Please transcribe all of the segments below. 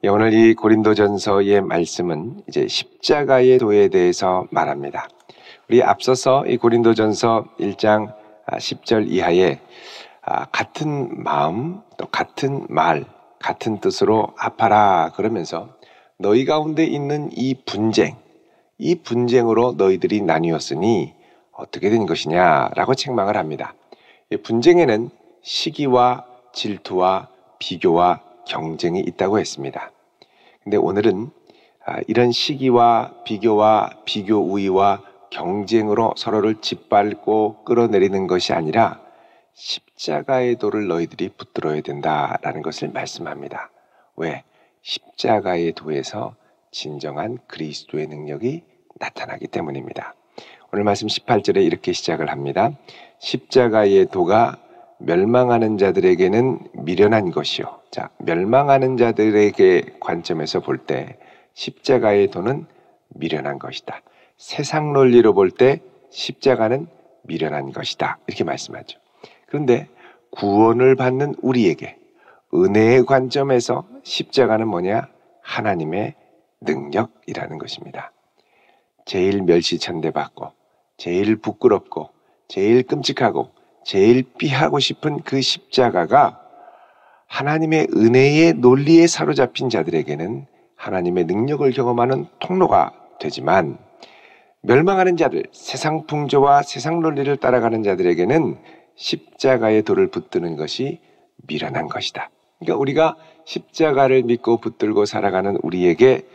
오늘 이 고린도전서의 말씀은 이제 십자가의 도에 대해서 말합니다. 우리 앞서서 이 고린도전서 1장 10절 이하에 같은 마음 또 같은 말 같은 뜻으로 합하라 그러면서 너희 가운데 있는 이 분쟁으로 너희들이 나뉘었으니 어떻게 된 것이냐라고 책망을 합니다. 이 분쟁에는 시기와 질투와 비교와 경쟁이 있다고 했습니다. 근데 오늘은 이런 시기와 비교와 비교 우위와 경쟁으로 서로를 짓밟고 끌어내리는 것이 아니라 십자가의 도를 너희들이 붙들어야 된다라는 것을 말씀합니다. 왜? 십자가의 도에서 진정한 그리스도의 능력이 나타나기 때문입니다. 오늘 말씀 18절에 이렇게 시작을 합니다. 십자가의 도가 멸망하는 자들에게는 미련한 것이요. 자, 멸망하는 자들에게 관점에서 볼 때 십자가의 도는 미련한 것이다. 세상 논리로 볼 때 십자가는 미련한 것이다. 이렇게 말씀하죠. 그런데 구원을 받는 우리에게 은혜의 관점에서 십자가는 뭐냐? 하나님의 능력이라는 것입니다. 제일 멸시천대받고 제일 부끄럽고 제일 끔찍하고 제일 피하고 싶은 그 십자가가 하나님의 은혜의 논리에 사로잡힌 자들에게는 하나님의 능력을 경험하는 통로가 되지만 멸망하는 자들, 세상 풍조와 세상 논리를 따라가는 자들에게는 십자가의 도를 붙드는 것이 미련한 것이다. 그러니까 우리가 십자가를 믿고 붙들고 살아가는 우리에게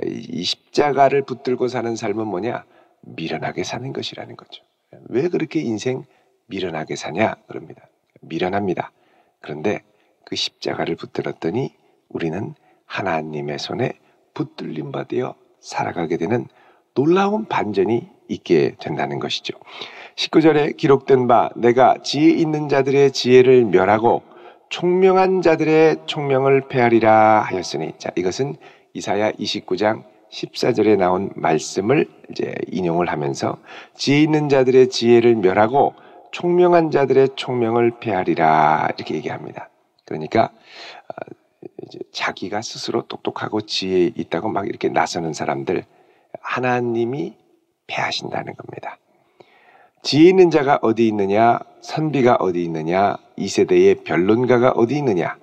이 십자가를 붙들고 사는 삶은 뭐냐? 미련하게 사는 것이라는 거죠. 왜 그렇게 인생 미련하게 사냐? 그럽니다. 미련합니다. 그런데 그 십자가를 붙들었더니 우리는 하나님의 손에 붙들림 받아 살아가게 되는 놀라운 반전이 있게 된다는 것이죠. 19절에 기록된 바 내가 지혜 있는 자들의 지혜를 멸하고 총명한 자들의 총명을 폐하리라 하였으니, 자, 이것은 이사야 29장 14절에 나온 말씀을 이제 인용을 하면서 지혜 있는 자들의 지혜를 멸하고 총명한 자들의 총명을 폐하리라 이렇게 얘기합니다. 그러니까 이제 자기가 스스로 똑똑하고 지혜 있다고 막 이렇게 나서는 사람들 하나님이 폐하신다는 겁니다. 지혜 있는 자가 어디 있느냐? 선비가 어디 있느냐? 이 세대의 변론가가 어디 있느냐?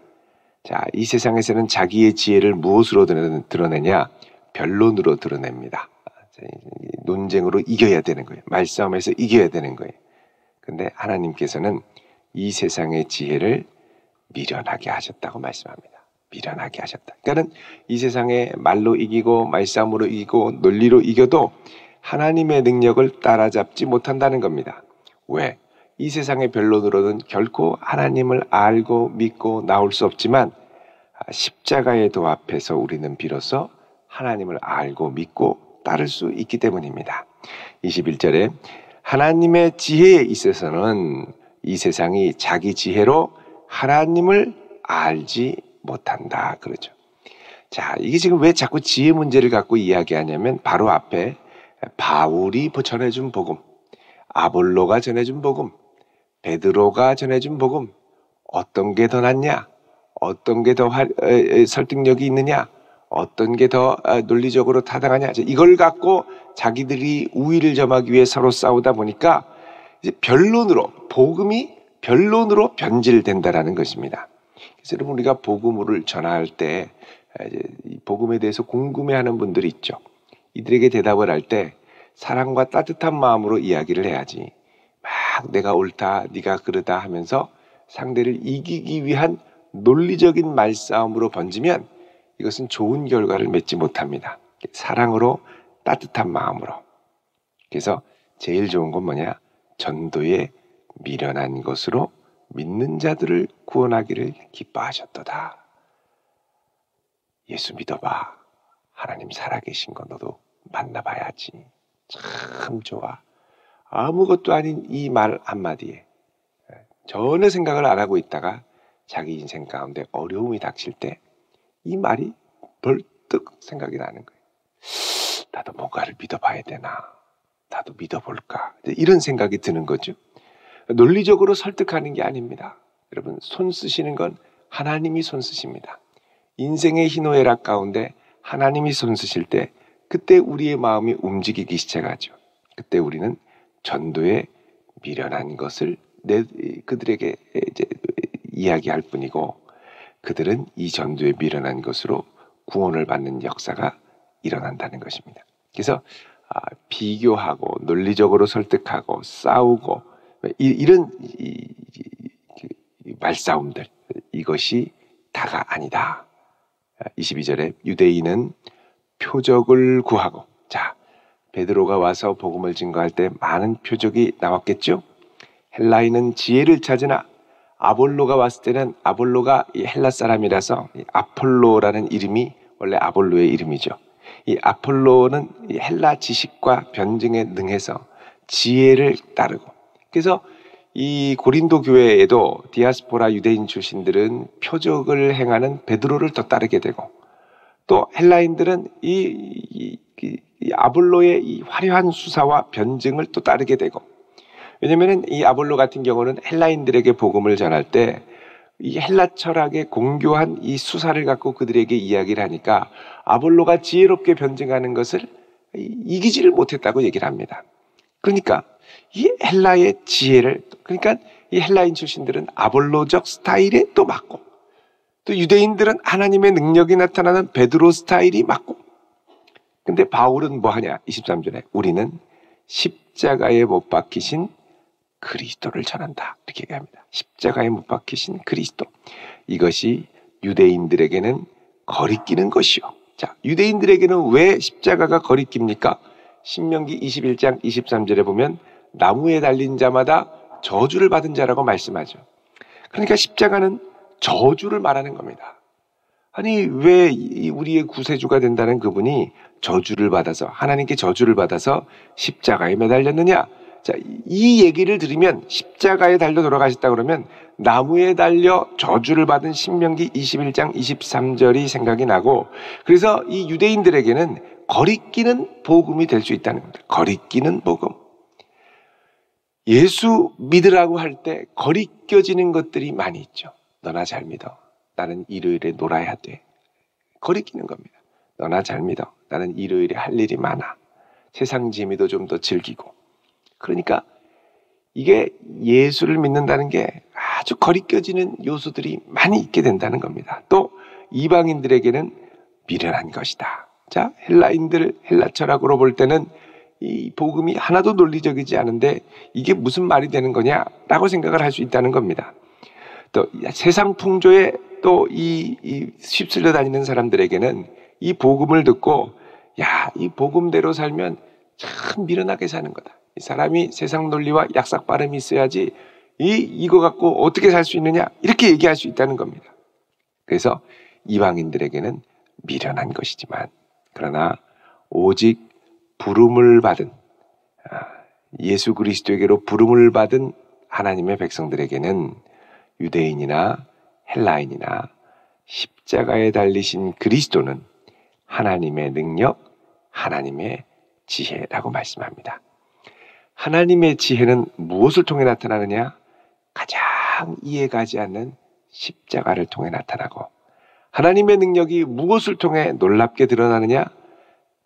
자, 이 세상에서는 자기의 지혜를 무엇으로 드러내냐? 변론으로 드러냅니다. 논쟁으로 이겨야 되는 거예요. 말싸움에서 이겨야 되는 거예요. 근데 하나님께서는 이 세상의 지혜를 미련하게 하셨다고 말씀합니다. 미련하게 하셨다. 그러니까 이 세상에 말로 이기고 말싸움으로 이기고 논리로 이겨도 하나님의 능력을 따라잡지 못한다는 겁니다. 왜? 이 세상의 변론으로는 결코 하나님을 알고 믿고 나올 수 없지만 십자가의 도 앞에서 우리는 비로소 하나님을 알고 믿고 따를 수 있기 때문입니다. 21절에 하나님의 지혜에 있어서는 이 세상이 자기 지혜로 하나님을 알지 못한다 그러죠. 자, 이게 지금 왜 자꾸 지혜 문제를 갖고 이야기하냐면 바로 앞에 바울이 전해준 복음, 아볼로가 전해준 복음, 베드로가 전해준 복음, 어떤 게 더 낫냐? 어떤 게 더 설득력이 있느냐? 어떤 게 더 논리적으로 타당하냐? 이걸 갖고 자기들이 우위를 점하기 위해 서로 싸우다 보니까 이제 복음이 변론으로 변질된다라는 것입니다. 그래서 여러분 우리가 복음을 전할 때 이제 이 복음에 대해서 궁금해하는 분들이 있죠. 이들에게 대답을 할 때 사랑과 따뜻한 마음으로 이야기를 해야지. 막 내가 옳다, 네가 그르다 하면서 상대를 이기기 위한 논리적인 말싸움으로 번지면 이것은 좋은 결과를 맺지 못합니다. 사랑으로 따뜻한 마음으로. 그래서 제일 좋은 건 뭐냐? 전도에 미련한 것으로 믿는 자들을 구원하기를 기뻐하셨도다. 예수 믿어봐. 하나님 살아계신 거 너도 만나봐야지. 참 좋아. 아무것도 아닌 이 말 한마디에 전혀 생각을 안 하고 있다가 자기 인생 가운데 어려움이 닥칠 때 이 말이 벌떡 생각이 나는 거예요. 나도 뭔가를 믿어봐야 되나? 나도 믿어볼까? 이런 생각이 드는 거죠. 논리적으로 설득하는 게 아닙니다. 여러분, 손 쓰시는 건 하나님이 손 쓰십니다. 인생의 희노애락 가운데 하나님이 손쓰실 때 그때 우리의 마음이 움직이기 시작하죠. 그때 우리는 전도에 미련한 것을 그들에게 이제 이야기할 뿐이고, 그들은 이 전도에 미련한 것으로 구원을 받는 역사가 일어난다는 것입니다. 그래서 비교하고 논리적으로 설득하고 싸우고 이런 말싸움들, 이것이 다가 아니다. 22절에 유대인은 표적을 구하고, 자, 베드로가 와서 복음을 증거할 때 많은 표적이 나왔겠죠. 헬라인은 지혜를 찾으나 아볼로가 왔을 때는, 아볼로가 이 헬라 사람이라서 아폴로라는 이름이 원래 아볼로의 이름이죠. 이 아폴로는 이 헬라 지식과 변증에 능해서 지혜를 따르고, 그래서 이 고린도 교회에도 디아스포라 유대인 출신들은 표적을 행하는 베드로를 더 따르게 되고, 또 헬라인들은 이 아볼로의 이 화려한 수사와 변증을 또 따르게 되고, 왜냐하면 이 아볼로 같은 경우는 헬라인들에게 복음을 전할 때 이 헬라 철학의 공교한 이 수사를 갖고 그들에게 이야기를 하니까 아볼로가 지혜롭게 변증하는 것을 이기지를 못했다고 얘기를 합니다. 그러니까 이 헬라의 지혜를, 그러니까 이 헬라인 출신들은 아볼로적 스타일에 또 맞고, 또 유대인들은 하나님의 능력이 나타나는 베드로 스타일이 맞고, 근데 바울은 뭐 하냐? 23절에 우리는 십자가에 못 박히신 그리스도를 전한다, 이렇게 얘기합니다. 십자가에 못 박히신 그리스도, 이것이 유대인들에게는 거리끼는 것이요. 자, 유대인들에게는 왜 십자가가 거리낍니까? 신명기 21장 23절에 보면 나무에 달린 자마다 저주를 받은 자라고 말씀하죠. 그러니까 십자가는 저주를 말하는 겁니다. 아니, 왜 우리의 구세주가 된다는 그분이 저주를 받아서, 하나님께 저주를 받아서 십자가에 매달렸느냐? 자, 이 얘기를 들으면 십자가에 달려 돌아가셨다 그러면 나무에 달려 저주를 받은 신명기 21장 23절이 생각이 나고, 그래서 이 유대인들에게는 거리끼는 복음이 될 수 있다는 겁니다. 거리끼는 복음. 예수 믿으라고 할 때 거리껴지는 것들이 많이 있죠. 너나 잘 믿어. 나는 일요일에 놀아야 돼. 거리끼는 겁니다. 너나 잘 믿어. 나는 일요일에 할 일이 많아. 세상 재미도 좀 더 즐기고. 그러니까 이게 예수를 믿는다는 게 아주 거리껴지는 요소들이 많이 있게 된다는 겁니다. 또 이방인들에게는 미련한 것이다. 자, 헬라인들, 헬라 철학으로 볼 때는 이 복음이 하나도 논리적이지 않은데 이게 무슨 말이 되는 거냐라고 생각을 할 수 있다는 겁니다. 또 세상 풍조에 또 이 휩쓸려 다니는 사람들에게는 이 복음을 듣고, 야, 이 복음대로 살면 참 미련하게 사는 거다. 이 사람이 세상 논리와 약삭 빠름이 있어야지 이거 갖고 어떻게 살 수 있느냐, 이렇게 얘기할 수 있다는 겁니다. 그래서 이방인들에게는 미련한 것이지만, 그러나 오직 부름을 받은, 예수 그리스도에게로 부름을 받은 하나님의 백성들에게는 유대인이나 헬라인이나 십자가에 달리신 그리스도는 하나님의 능력, 하나님의 지혜라고 말씀합니다. 하나님의 지혜는 무엇을 통해 나타나느냐? 가장 이해가지 않는 십자가를 통해 나타나고, 하나님의 능력이 무엇을 통해 놀랍게 드러나느냐?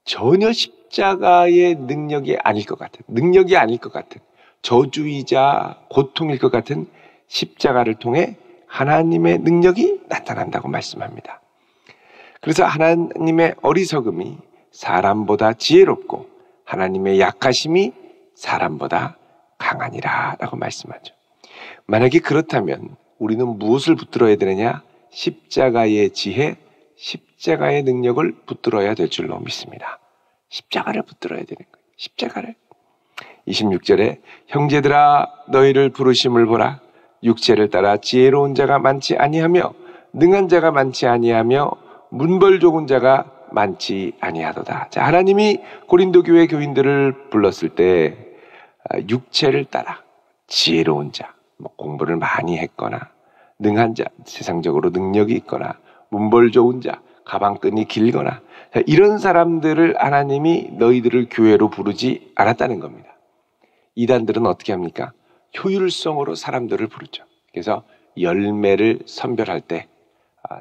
전혀 십자가의 능력이 아닐 것 같은, 능력이 아닐 것 같은, 저주이자 고통일 것 같은 십자가를 통해 하나님의 능력이 나타난다고 말씀합니다. 그래서 하나님의 어리석음이 사람보다 지혜롭고 하나님의 약하심이 사람보다 강하니라 라고 말씀하죠. 만약에 그렇다면 우리는 무엇을 붙들어야 되느냐? 십자가의 지혜, 십자가의 능력을 붙들어야 될 줄로 믿습니다. 십자가를 붙들어야 되는 거예요. 십자가를. 26절에 형제들아 너희를 부르심을 보라. 육체를 따라 지혜로운 자가 많지 아니하며 능한 자가 많지 아니하며 문벌 좋은 자가 많지 아니하도다. 자, 하나님이 고린도 교회 교인들을 불렀을 때 육체를 따라 지혜로운 자, 공부를 많이 했거나 능한 자, 세상적으로 능력이 있거나 문벌 좋은 자, 가방끈이 길거나, 자, 이런 사람들을 하나님이 너희들을 교회로 부르지 않았다는 겁니다. 이단들은 어떻게 합니까? 효율성으로 사람들을 부르죠. 그래서 열매를 선별할 때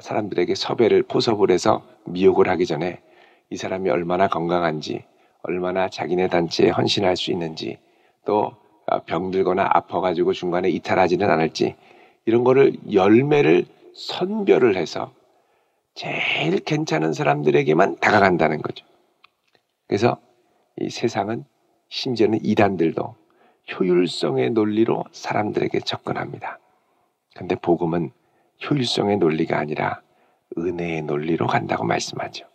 사람들에게 섭외를 포섭을 해서 미혹을 하기 전에 이 사람이 얼마나 건강한지, 얼마나 자기네 단체에 헌신할 수 있는지, 또 병들거나 아파가지고 중간에 이탈하지는 않을지, 이런 거를 열매를 선별을 해서 제일 괜찮은 사람들에게만 다가간다는 거죠. 그래서 이 세상은, 심지어는 이단들도 효율성의 논리로 사람들에게 접근합니다. 근데 복음은 효율성의 논리가 아니라 은혜의 논리로 간다고 말씀하죠.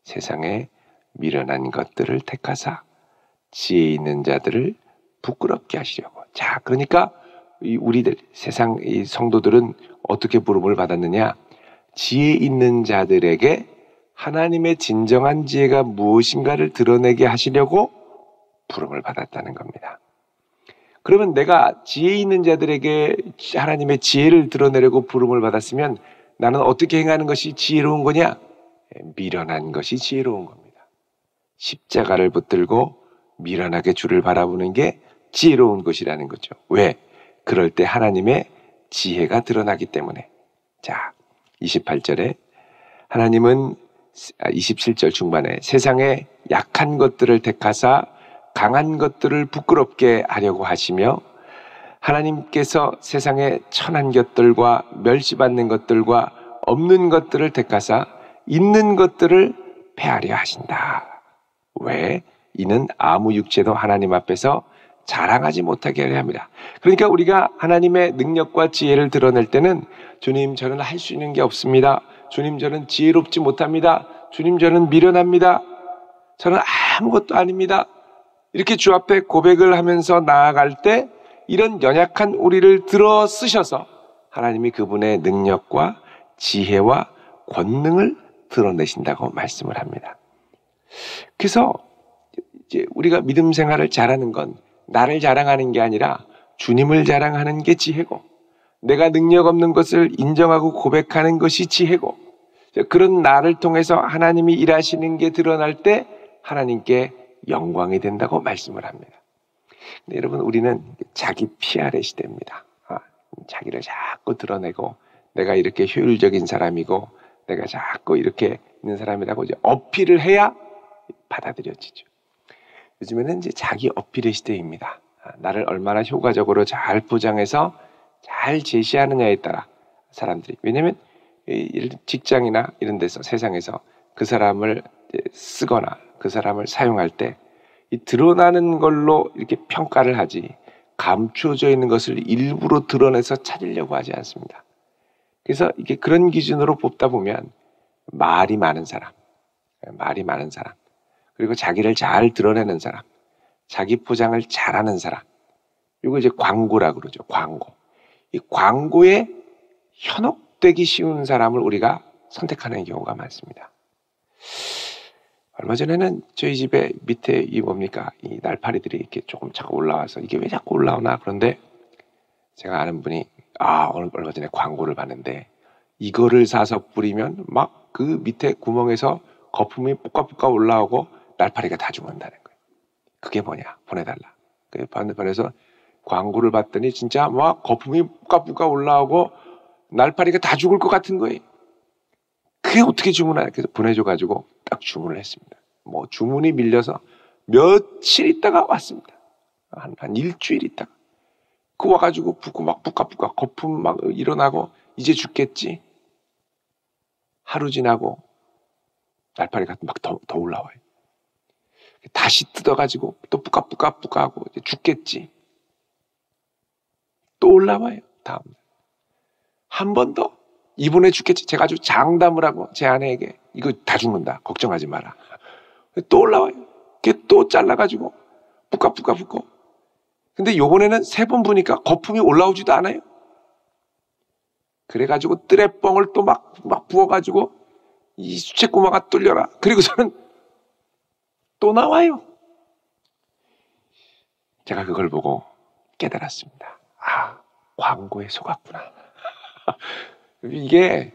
세상에 미련한 것들을 택하사 지혜 있는 자들을 부끄럽게 하시려고. 자, 그러니까 우리들, 세상 이 성도들은 어떻게 부름을 받았느냐? 지혜 있는 자들에게 하나님의 진정한 지혜가 무엇인가를 드러내게 하시려고 부름을 받았다는 겁니다. 그러면 내가 지혜 있는 자들에게 하나님의 지혜를 드러내려고 부름을 받았으면 나는 어떻게 행하는 것이 지혜로운 거냐? 미련한 것이 지혜로운 겁니다. 십자가를 붙들고 미련하게 주를 바라보는 게 지혜로운 것이라는 거죠. 왜? 그럴 때 하나님의 지혜가 드러나기 때문에. 자, 28절에 하나님은 27절 중반에 세상에 약한 것들을 택하사 강한 것들을 부끄럽게 하려고 하시며 하나님께서 세상에 천한 것들과 멸시받는 것들과 없는 것들을 택하사 있는 것들을 패하려 하신다. 왜? 이는 아무 육체도 하나님 앞에서 자랑하지 못하게 하려 합니다. 그러니까 우리가 하나님의 능력과 지혜를 드러낼 때는 주님, 저는 할 수 있는 게 없습니다. 주님, 저는 지혜롭지 못합니다. 주님, 저는 미련합니다. 저는 아무것도 아닙니다. 이렇게 주 앞에 고백을 하면서 나아갈 때 이런 연약한 우리를 들어 쓰셔서 하나님이 그분의 능력과 지혜와 권능을 드러내신다고 말씀을 합니다. 그래서 이제 우리가 믿음 생활을 잘하는 건 나를 자랑하는 게 아니라 주님을 자랑하는 게 지혜고, 내가 능력 없는 것을 인정하고 고백하는 것이 지혜고, 그런 나를 통해서 하나님이 일하시는 게 드러날 때 하나님께 영광이 된다고 말씀을 합니다. 근데 여러분, 우리는 자기 PR의 시대입니다. 자기를 자꾸 드러내고 내가 이렇게 효율적인 사람이고 내가 자꾸 이렇게 있는 사람이라고 이제 어필을 해야 받아들여지죠. 요즘에는 이제 자기 어필의 시대입니다. 나를 얼마나 효과적으로 잘 포장해서 잘 제시하느냐에 따라 사람들이, 왜냐하면 직장이나 이런 데서, 세상에서 그 사람을 쓰거나 그 사람을 사용할 때 이 드러나는 걸로 이렇게 평가를 하지 감추어져 있는 것을 일부러 드러내서 찾으려고 하지 않습니다. 그래서 이게 그런 기준으로 뽑다 보면 말이 많은 사람, 그리고 자기를 잘 드러내는 사람, 자기 포장을 잘하는 사람, 이거 이제 광고라고 그러죠. 광고. 이 광고에 현혹되기 쉬운 사람을 우리가 선택하는 경우가 많습니다. 얼마 전에는 저희 집에 밑에 이 날파리들이 이렇게 조금 자꾸 올라와서 이게 왜 자꾸 올라오나, 그런데 제가 아는 분이 얼마 전에 광고를 봤는데 이거를 사서 뿌리면 막 그 밑에 구멍에서 거품이 뿌까뿌까 올라오고 날파리가 다 죽는다는 거예요. 그게 뭐냐? 보내달라. 보내서 광고를 봤더니 진짜 막 거품이 뿌까뿌까 올라오고 날파리가 다 죽을 것 같은 거예요. 그게 어떻게 주문하냐? 그래서 보내줘가지고 딱 주문을 했습니다. 주문이 밀려서 며칠 있다가 왔습니다. 한 일주일 있다가. 그 와가지고 붓고 막 뿌까뿌까 거품 막 일어나고 이제 죽겠지. 하루 지나고 날파리가 막 더 올라와요. 다시 뜯어가지고 또 뿌까뿌까 하고 이제 죽겠지. 또 올라와요. 다음 한 번 더. 이번에 죽겠지. 제가 아주 장담을 하고 제 아내에게 이거 다 죽는다. 걱정하지 마라. 또 올라와요. 그게 또 잘라가지고 뿌까뿌까 붓고. 근데 요번에는 3번 부니까 거품이 올라오지도 않아요. 그래가지고 뜨레뻥을 또 막 부어가지고 이 수채꼬마가 뚫려라. 그리고서는 또 나와요. 제가 그걸 보고 깨달았습니다. 광고에 속았구나. 이게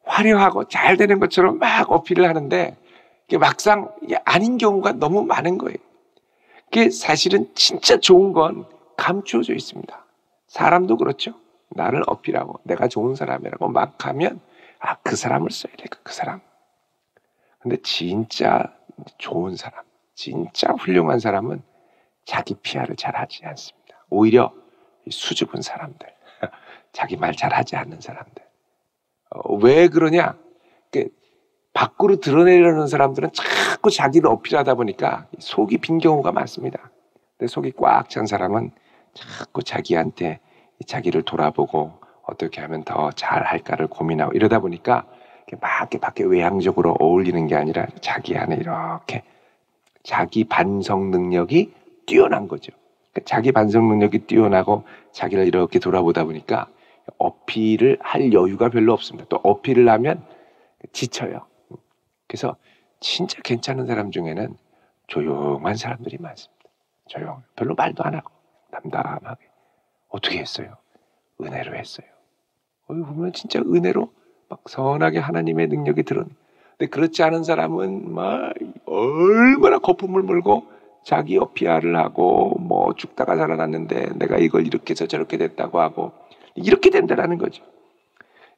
화려하고 잘 되는 것처럼 막 어필을 하는데 이게 막상 아닌 경우가 너무 많은 거예요. 그게 사실은 진짜 좋은 건 감추어져 있습니다. 사람도 그렇죠. 나를 어필하고 내가 좋은 사람이라고 막 하면 아, 그 사람을 써야 돼, 그 사람. 근데 진짜 좋은 사람, 진짜 훌륭한 사람은 자기 PR을 잘하지 않습니다. 오히려 수줍은 사람들, 자기 말 잘하지 않는 사람들. 왜 그러냐? 밖으로 드러내려는 사람들은 자꾸 자기를 어필하다 보니까 속이 빈 경우가 많습니다. 근데 속이 꽉 찬 사람은 자꾸 자기한테 자기를 돌아보고 어떻게 하면 더 잘할까를 고민하고 이러다 보니까 밖에 외향적으로 어울리는 게 아니라 자기 안에 이렇게 자기 반성 능력이 뛰어난 거죠. 자기 반성 능력이 뛰어나고 자기를 이렇게 돌아보다 보니까 어필을 할 여유가 별로 없습니다. 또 어필을 하면 지쳐요. 그래서 진짜 괜찮은 사람 중에는 조용한 사람들이 많습니다. 별로 말도 안 하고 담담하게. 어떻게 했어요? 은혜로 했어요. 보면 진짜 은혜로 막 선하게 하나님의 능력이 드러내. 근데 그렇지 않은 사람은 막 얼마나 거품을 물고 자기 PR을 하고 뭐 죽다가 살아났는데 내가 이걸 이렇게 해서 저렇게 됐다고 하고 이렇게 된다라는 거죠.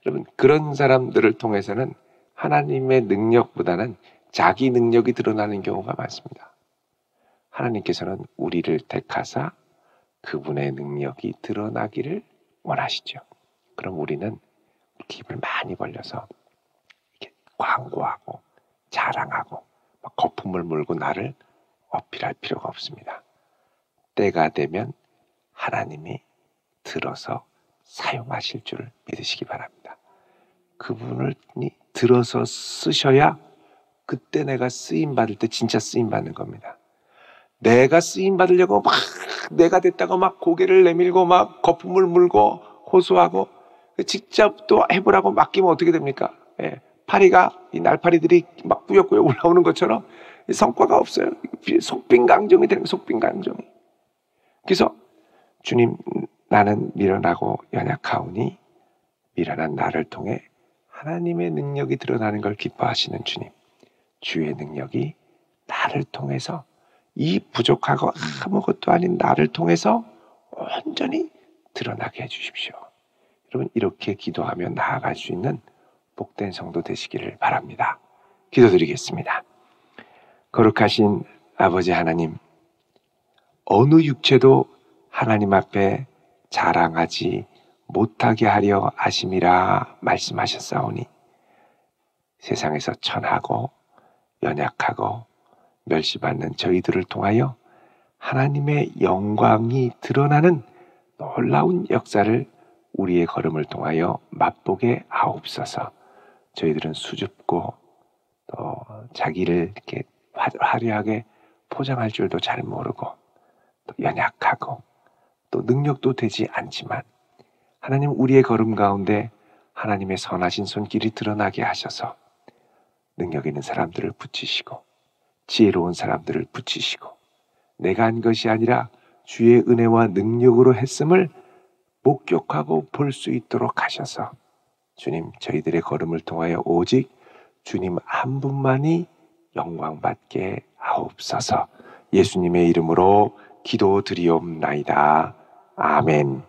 여러분, 그런 사람들을 통해서는 하나님의 능력보다는 자기 능력이 드러나는 경우가 많습니다. 하나님께서는 우리를 택하사 그분의 능력이 드러나기를 원하시죠. 그럼 우리는 입을 많이 벌려서 이렇게 광고하고 자랑하고 막 거품을 물고 나를 어필할 필요가 없습니다. 때가 되면 하나님이 들어서 사용하실 줄 믿으시기 바랍니다. 그분을 들어서 쓰셔야 그때 내가 쓰임 받을 때 진짜 쓰임 받는 겁니다. 내가 쓰임 받으려고 막 내가 됐다고 막 고개를 내밀고 막 거품을 물고 호소하고 직접 또 해보라고 맡기면 어떻게 됩니까? 파리가 이 날파리들이 막 꾸역꾸역 올라오는 것처럼 성과가 없어요. 속빈강정이 되는 거예요. 속빈강정이. 그래서 주님, 나는 미련하고 연약하오니 미련한 나를 통해 하나님의 능력이 드러나는 걸 기뻐하시는 주님, 주의 능력이 나를 통해서 이 부족하고 아무것도 아닌 나를 통해서 온전히 드러나게 해주십시오. 여러분, 이렇게 기도하며 나아갈 수 있는 복된 성도 되시기를 바랍니다. 기도드리겠습니다. 거룩하신 아버지 하나님, 어느 육체도 하나님 앞에 자랑하지 못하게 하려 하심이라 말씀하셨사오니 세상에서 천하고 연약하고 멸시받는 저희들을 통하여 하나님의 영광이 드러나는 놀라운 역사를 우리의 걸음을 통하여 맛보게 하옵소서. 저희들은 수줍고 또 자기를 이렇게 화려하게 포장할 줄도 잘 모르고 또 연약하고 또 능력도 되지 않지만 하나님, 우리의 걸음 가운데 하나님의 선하신 손길이 드러나게 하셔서 능력 있는 사람들을 붙이시고 지혜로운 사람들을 붙이시고 내가 한 것이 아니라 주의 은혜와 능력으로 했음을 목격하고 볼 수 있도록 하셔서 주님, 저희들의 걸음을 통하여 오직 주님 한 분만이 영광받게 하옵소서. 예수님의 이름으로 기도드리옵나이다. 아멘.